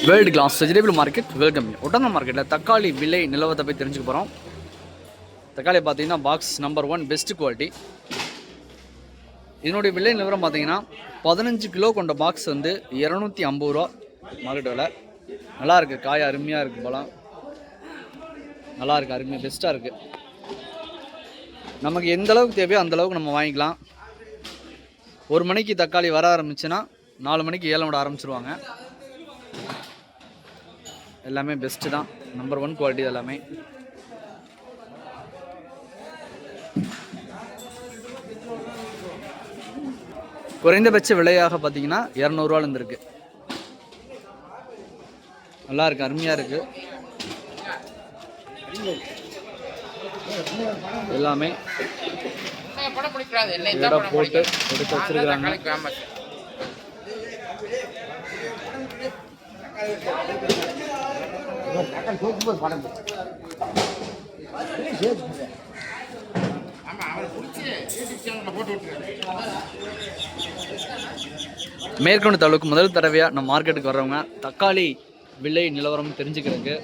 World class vegetable market welcome. ஒட்டந்தம் மார்க்கெட்டில் தக்காளி விலை நிலவரத்தை போய் தெரிஞ்சுக்க போகிறோம். தக்காளி பார்த்தீங்கன்னா பாக்ஸ் நம்பர் 1 பெஸ்ட் குவாலிட்டி. இதனுடைய விலை நிலவரம் பார்த்தீங்கன்னா 15 கிலோ கொண்ட பாக்ஸ் வந்து 250 ரூபா மார்க்கெட் விலை. நல்லா இருக்குது, காய் அருமையாக இருக்குது, பழம் நல்லா இருக்குது, அருமையாக பெஸ்ட்டாக இருக்குது. நமக்கு எந்த அளவுக்கு தேவையோ அந்த அளவுக்கு நம்ம வாங்கிக்கலாம். 1 மணிக்கு தக்காளி வர ஆரம்பிச்சுன்னா 4 மணிக்கு ஏலம் விட ஆரம்பிச்சிருவாங்க. எல்லாமே பெஸ்ட்டு தான், நம்பர் 1 குவாலிட்டி எல்லாமே. குறைந்தபட்ச விலையாக பார்த்தீங்கன்னா 200 ரூபாலேருந்து இருக்குது. நல்லா இருக்குது, அருமையாக இருக்குது. எல்லாமே போட்டு எடுத்து வச்சிருக்கிறாங்க. மேற்கொண்டு தாலுக்கு முதல் தடவையாக நம்ம மார்க்கெட்டுக்கு வர்றவங்க தக்காளி விலை நிலவரம் தெரிஞ்சுக்கிறதுக்கு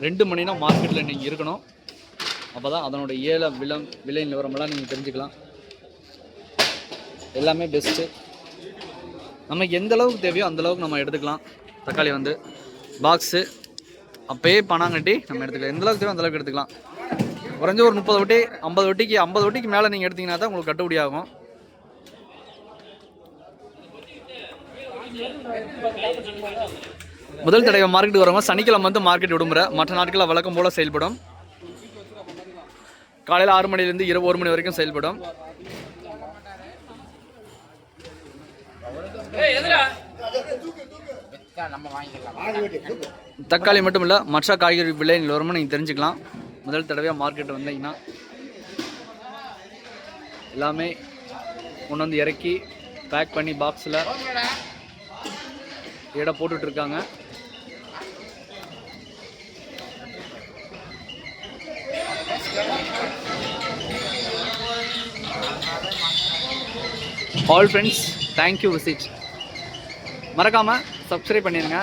2 மணினா மார்க்கெட்டில் நீங்கள் இருக்கணும். அப்போ தான் அதனுடைய விலை நிலவரமெல்லாம் நீங்கள் தெரிஞ்சுக்கலாம். எல்லாமே பெஸ்ட்டு. நமக்கு எந்த அளவுக்கு தேவையோ அந்த அளவுக்கு நம்ம எடுத்துக்கலாம். தக்காளி வந்து பாக்ஸு அப்போயே பணம் கட்டி நம்ம எடுத்துக்கலாம். எந்த அளவுக்கு தேவையோ அந்த அளவுக்கு எடுத்துக்கலாம். குறைஞ்ச ஒரு 30 வட்டி 50 வட்டிக்கு மேலே நீங்கள் எடுத்தீங்கன்னா தான் உங்களுக்கு கட்டுப்படி ஆகும். முதல் தடவை மார்க்கெட்டுக்கு வரவங்க சனிக்கிழமை வந்து மார்க்கெட் விடுமுறை, மற்ற நாட்களில் வழக்கம் போல் செயல்படும். காலையில் 6 மணிலேருந்து இரவு 1 மணி வரைக்கும் செயல்படும். தக்காளி மட்டும் இல்லை, மற்ற காய்கறி விலை நிலவரமும் நீங்கள் தெரிஞ்சுக்கலாம். முதல் தடவையாக மார்க்கெட் வந்தீங்கன்னா எல்லாமே கொண்டு வந்து இறக்கி பேக் பண்ணி பாக்ஸில் எடை போட்டுட்ருக்காங்க. All friends, thank you visit. மறக்காமல் சப்ஸ்கிரைப் பண்ணிடுங்க.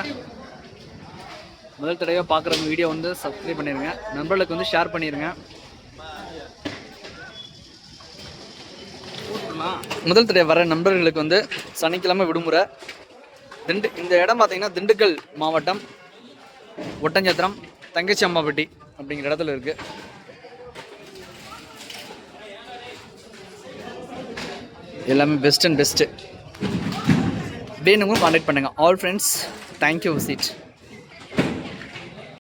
முதல் தடவையாக பார்க்குறவங்க வீடியோ வந்து சப்ஸ்கிரைப் பண்ணிடுங்க. நண்பர்களுக்கு வந்து ஷேர் பண்ணிடுங்க. முதல் தடவை வர நண்பர்களுக்கு வந்து சனிக்கிழமை விடுமுறை. இந்த இடம் பார்த்தீங்கன்னா திண்டுக்கல் மாவட்டம் ஒட்டஞ்சத்திரம் தங்கச்சி அம்மாப்பட்டி அப்படிங்கிற இடத்துல இருக்குது. எல்லாமே பெஸ்ட் அண்ட் பெஸ்ட்டு. வேணுங்க கான்டாக்ட் பண்ணுங்கள். All friends, thank you visit.